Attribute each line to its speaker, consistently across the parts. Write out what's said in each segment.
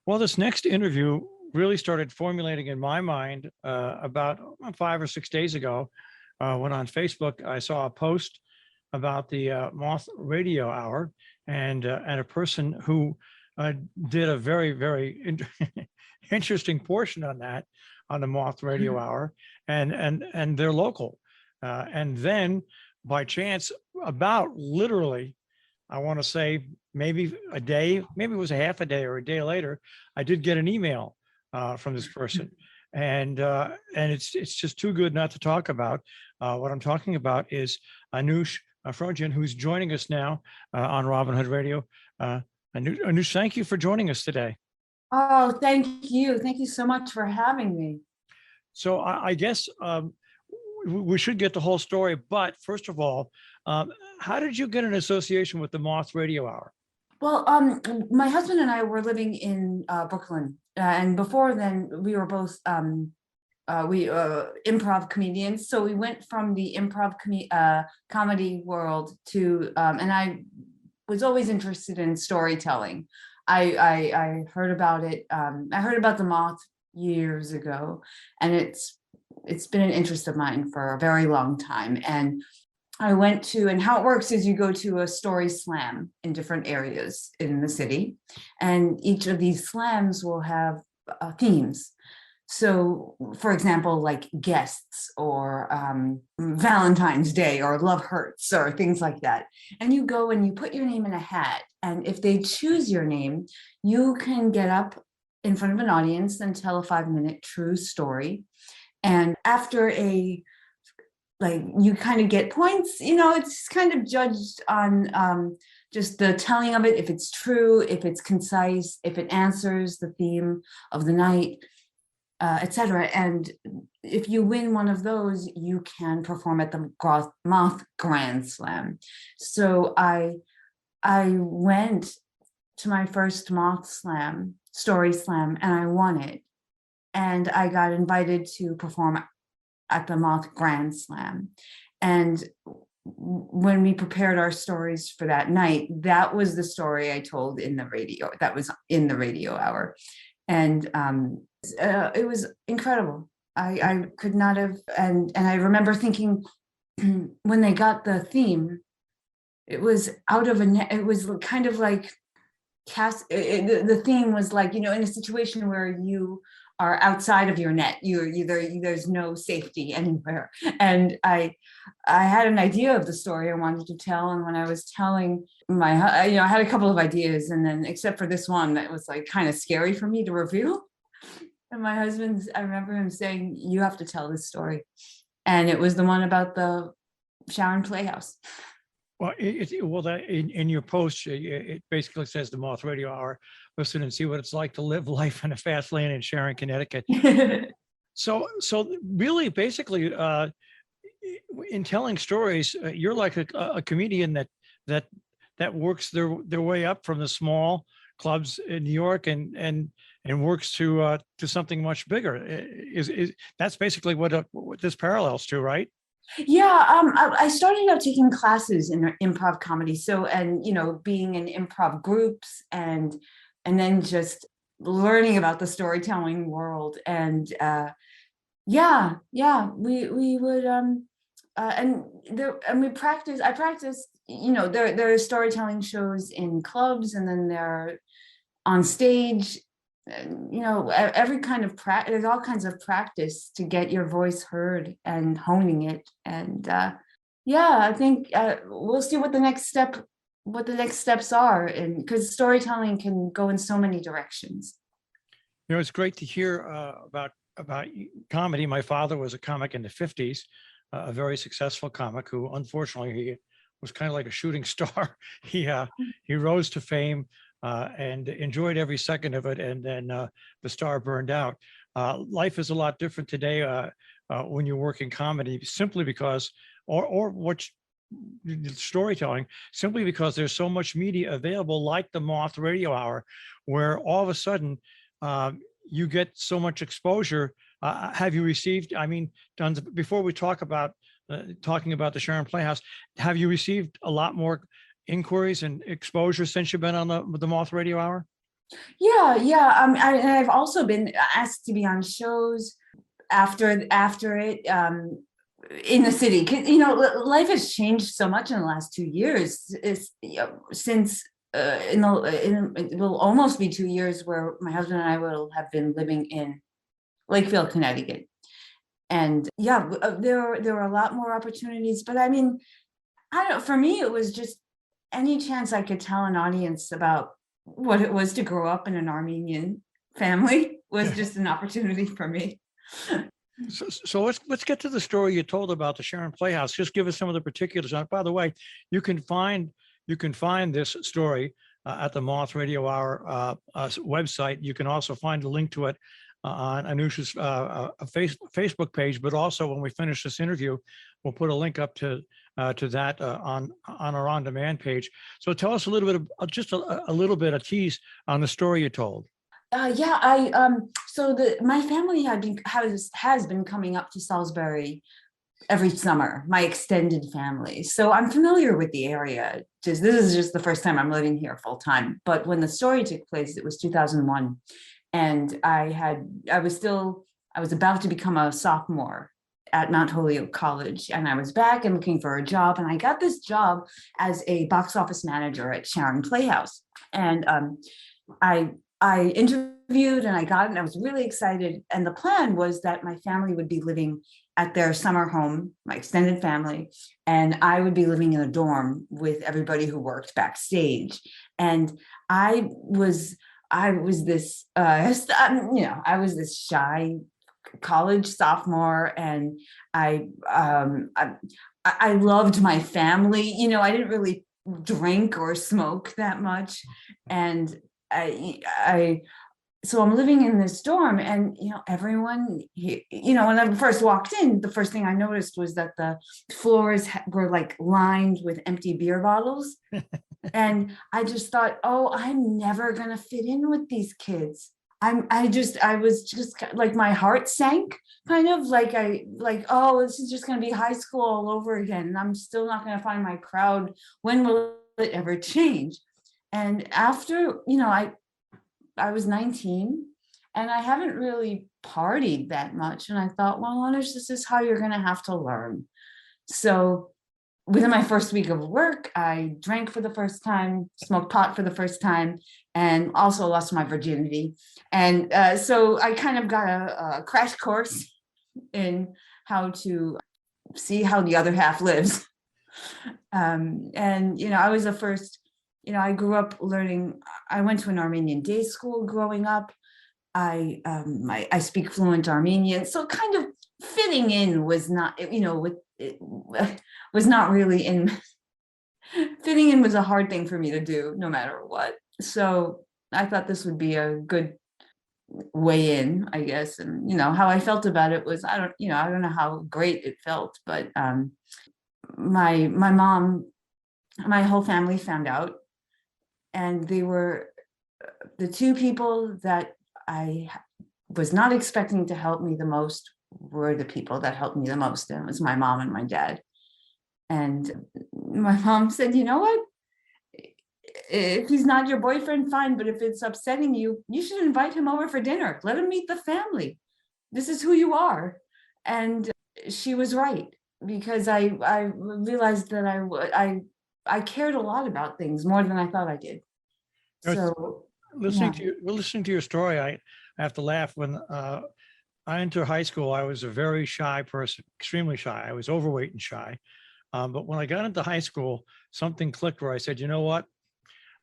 Speaker 1: Well, this next interview really started formulating in my mind about 5 or 6 days ago, when on Facebook I saw a post about the Moth Radio Hour, and a person who did a very interesting portion on that, on the Moth Radio Hour, and they're local, and then by chance, about literally, I want to say maybe a day, maybe it was a half a day or a day later, I did get an email from this person, and it's just too good not to talk about. What I'm talking about is Anoush Froundjain, who's joining us now on Robin Hood Radio. Anoush, thank you for joining us today.
Speaker 2: Oh, thank you. Thank you so much for having me.
Speaker 1: So I guess we should get the whole story, but first of all, how did you get an association with the Moth Radio Hour?
Speaker 2: Well, my husband and I were living in Brooklyn, and before then we were both improv comedians. So we went from the improv comedy world to, and I was always interested in storytelling. I heard about it. I heard about the Moth years ago, and it's been an interest of mine for a very long time. And I went to, and how it works is you go to a story slam in different areas in the city, and each of these slams will have themes. So, for example, like guests or Valentine's Day or love hurts or things like that. And you go and you put your name in a hat. And if they choose your name, you can get up in front of an audience and tell a 5-minute true story. And after you kind of get points, it's kind of judged on just the telling of it, if it's true, if it's concise, if it answers the theme of the night, etc. And if you win one of those, you can perform at the Moth Grand Slam. So I went to my first Moth Slam, Story Slam, and I won it. And I got invited to perform at the Moth Grand Slam. And when we prepared our stories for that night, that was the story I told in the radio. That was in the radio hour. And it was incredible. I could not have, and I remember thinking when they got the theme, it was out of a net. It was kind of like the theme was like, in a situation where you are outside of your net, there's no safety anywhere. And I had an idea of the story I wanted to tell, and when I was telling I had a couple of ideas, and then except for this one that was like kind of scary for me to reveal. And my husband, I remember him saying, "You have to tell this story," and it was the one about the Sharon Playhouse.
Speaker 1: Well, that in your post, it basically says the Moth Radio Hour. Listen and see what it's like to live life in a fast lane in Sharon, Connecticut. So really, basically, in telling stories, you're like a comedian that works their way up from the small clubs in New York and works to something much bigger. Is that's basically what this parallels to, right?
Speaker 2: Yeah, I started out taking classes in improv comedy. So, and being in improv groups, and then just learning about the storytelling world. And we would and we practice. I practiced. There are storytelling shows in clubs, and then they're on stage. Every kind of there's all kinds of practice to get your voice heard and honing it. And I think we'll see what the next steps are, and because storytelling can go in so many directions.
Speaker 1: It's great to hear about comedy. My father was a comic in the 50s, a very successful comic who, unfortunately, he was kind of like a shooting star. He rose to fame and enjoyed every second of it, and then the star burned out. Life is a lot different today when you work in comedy, simply because, or what storytelling, simply because there's so much media available, like the Moth Radio Hour, where all of a sudden you get so much exposure. Have you received? I mean, before we talk about talking about the Sharon Playhouse, have you received a lot more inquiries and exposure since you've been on the Moth Radio Hour?
Speaker 2: Yeah. And I've also been asked to be on shows after it, in the city. 'Cause, life has changed so much in the last 2 years. Since it will almost be 2 years where my husband and I will have been living in Lakeville, Connecticut. And yeah, there were a lot more opportunities. But I mean, I don't know, for me, it was just any chance I could tell an audience about what it was to grow up in an Armenian family was just an opportunity for me.
Speaker 1: So let's get to the story you told about the Sharon Playhouse. Just give us some of the particulars on it. By the way, you can find this story at the Moth Radio Hour website. You can also find a link to it on Anoush's Facebook page. But also, when we finish this interview, we'll put a link up to that on our on-demand page. So tell us a little bit of just a little bit, a tease on the story you told.
Speaker 2: Yeah, so my family has been coming up to Salisbury every summer, my extended family. So I'm familiar with the area. This is just the first time I'm living here full time. But when the story took place, it was 2001. And I was about to become a sophomore at Mount Holyoke College. And I was back and looking for a job. And I got this job as a box office manager at Sharon Playhouse. And I interviewed and I got it, and I was really excited. And the plan was that my family would be living at their summer home, my extended family, and I would be living in a dorm with everybody who worked backstage. And I was this, I was this shy college sophomore, and I loved my family. I didn't really drink or smoke that much, and so I'm living in this dorm, and everyone, when I first walked in, the first thing I noticed was that the floors were like lined with empty beer bottles. And I just thought, oh, I'm never gonna fit in with these kids. I was just like, my heart sank, kind of like, oh, this is just gonna be high school all over again, and I'm still not gonna find my crowd. When will it ever change? And after, I was 19 and I haven't really partied that much. And I thought, well, Anoush, this is how you're going to have to learn. So within my first week of work, I drank for the first time, smoked pot for the first time, and also lost my virginity. And so I kind of got a crash course in how to see how the other half lives. And, I was the first. I grew up learning. I went to an Armenian day school growing up. I speak fluent Armenian, so kind of fitting in was not, was not really in. Fitting in was a hard thing for me to do, no matter what. So I thought this would be a good way in, I guess. And how I felt about it was, I don't know how great it felt, but my mom, my whole family found out. And they were the two people that I was not expecting to help me the most were the people that helped me the most. And it was my mom and my dad. And my mom said, you know what? If he's not your boyfriend, fine. But if it's upsetting you, you should invite him over for dinner. Let him meet the family. This is who you are. And she was right, because I realized that I cared a lot about things, more than I thought I did. So
Speaker 1: listening to your story, I have to laugh. When I entered high school, I was a very shy person, extremely shy. I was overweight and shy. But when I got into high school, something clicked where I said, you know what?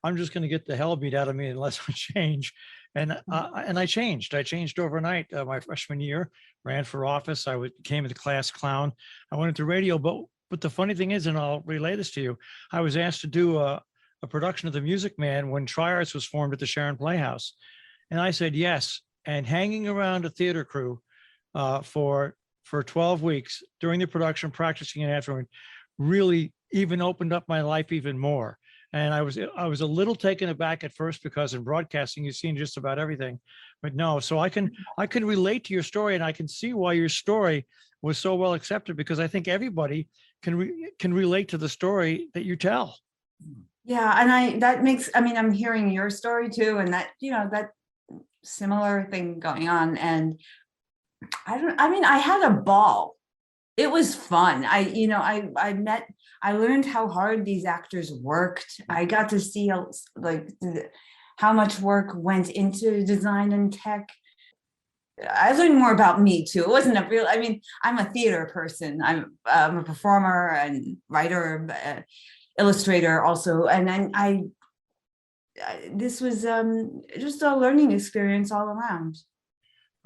Speaker 1: I'm just going to get the hell beat out of me unless I change. And I changed. I changed overnight. My freshman year, ran for office. I became the class clown. I went into radio. But the funny thing is, and I'll relay this to you, I was asked to do a production of The Music Man when Tri-Arts was formed at the Sharon Playhouse. And I said yes. And hanging around a theater crew for 12 weeks during the production, practicing and afterward, really even opened up my life even more. And I was a little taken aback at first, because in broadcasting, you've seen just about everything, but no. So I can relate to your story, and I can see why your story was so well accepted, because I think everybody can relate to the story that you tell.
Speaker 2: Yeah, and I mean, I'm hearing your story too, and that, that similar thing going on. And I mean, I had a ball. It was fun. I learned how hard these actors worked. I got to see like how much work went into design and tech. I learned more about me too. It wasn't a real, I mean, I'm a theater person. I'm a performer and writer, illustrator also. And then this was just a learning experience all around.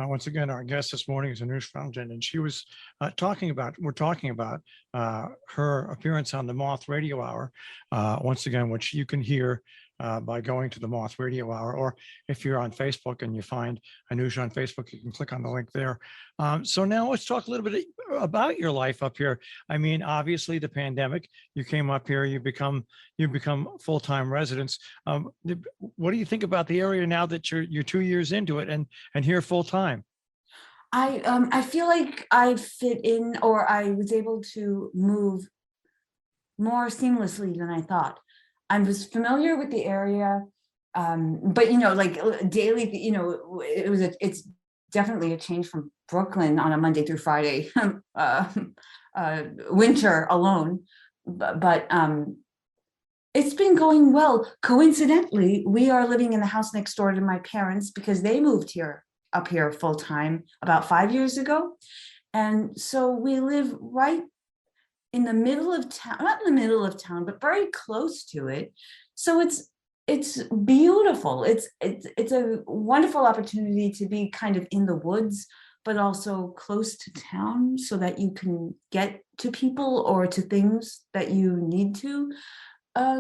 Speaker 1: Once again, our guest this morning is Anoush Froundjain, and she was we're talking about her appearance on the Moth Radio Hour, once again, which you can hear by going to the Moth Radio Hour, or if you're on Facebook and you find Anoush on Facebook, you can click on the link there. So now let's talk a little bit about your life up here. I mean, obviously the pandemic, you came up here, you become full-time residents. What do you think about the area now that you're 2 years into it and here full-time?
Speaker 2: I feel like I fit in, or I was able to move more seamlessly than I thought. I was familiar with the area, but like daily, it's definitely a change from Brooklyn on a Monday through Friday, winter alone. But it's been going well. Coincidentally, we are living in the house next door to my parents because they moved up here full time about 5 years ago. And so we live right in the middle of town, not in the middle of town, but very close to it. So it's beautiful. It's a wonderful opportunity to be kind of in the woods, but also close to town so that you can get to people or to things that you need to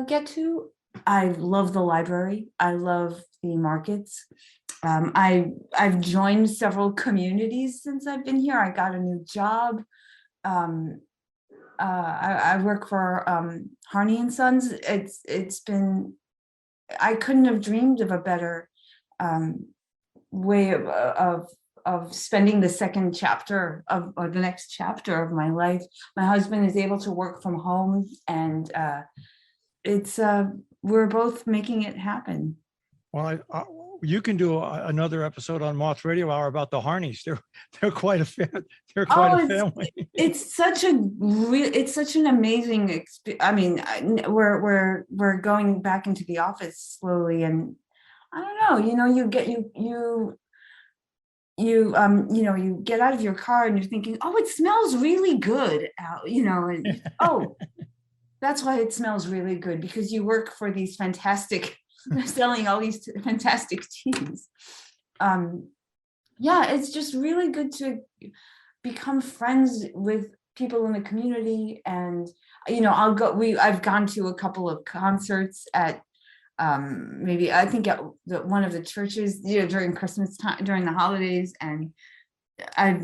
Speaker 2: get to. I love the library. I love the markets. I've joined several communities since I've been here. I got a new job. I work for Harney and Sons. It's been, I couldn't have dreamed of a better way of spending the second chapter or the next chapter of my life. My husband is able to work from home, and it's we're both making it happen.
Speaker 1: Well, you can do another episode on Moth Radio Hour about the Harneys. They're quite a they're quite a family.
Speaker 2: It's such an amazing experience. I mean, we're going back into the office slowly, and I don't know. You get you get out of your car and you're thinking, oh, it smells really good out. And oh, that's why it smells really good, because you work for these fantastic. They're selling all these fantastic teas. Yeah, it's just really good to become friends with people in the community. And I've gone to a couple of concerts at maybe I think at one of the churches during Christmas time, during the holidays, and I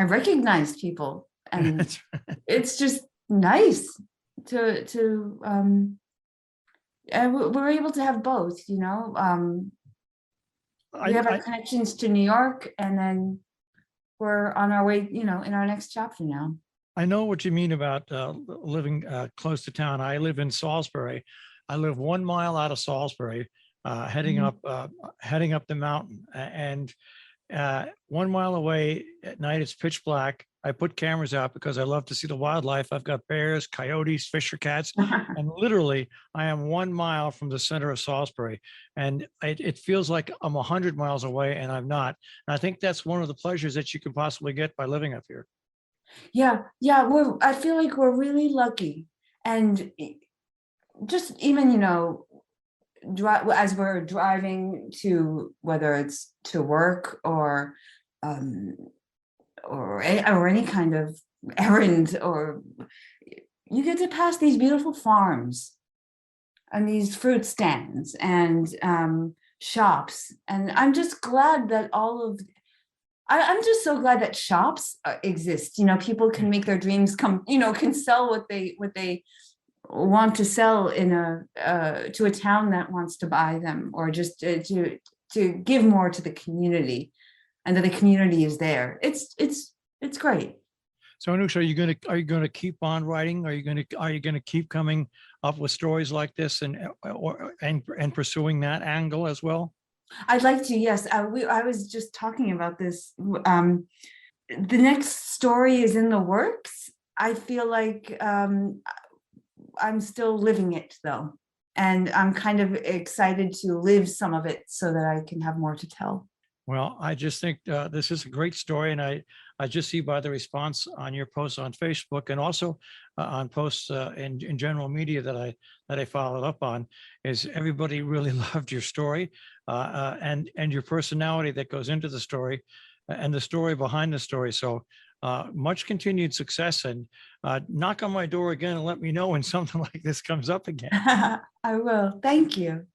Speaker 2: recognized people, and it's just nice to and we're able to have both. We have our connections to New York, and then we're on our way, in our next chapter now.
Speaker 1: I know what you mean about living close to town. I live in Salisbury. I live 1 mile out of Salisbury, heading up the mountain, and 1 mile away at night, it's pitch black. I put cameras out because I love to see the wildlife. I've got bears, coyotes, fisher cats, and literally I am 1 mile from the center of Salisbury, and it feels like I'm 100 miles away, and I'm not. And I think that's one of the pleasures that you can possibly get by living up here.
Speaker 2: Yeah. I feel like we're really lucky, and just even as we're driving to, whether it's to work or any kind of errand, or you get to pass these beautiful farms and these fruit stands and shops. And I'm just glad that I'm just so glad that shops exist. People can make their dreams come, can sell what they want to sell to a town that wants to buy them, or just to give more to the community, and that the community is there. It's great.
Speaker 1: So Anush, are you gonna keep on writing? Are you gonna keep coming up with stories like this and pursuing that angle as well?
Speaker 2: I'd like to, yes. I was just talking about this. The next story is in the works. I feel like I'm still living it though. And I'm kind of excited to live some of it so that I can have more to tell.
Speaker 1: Well, I just think this is a great story, and I just see by the response on your posts on Facebook and also on posts in general media that I followed up on, is everybody really loved your story and your personality that goes into the story and the story behind the story. So much continued success, and knock on my door again and let me know when something like this comes up again.
Speaker 2: I will. Thank you.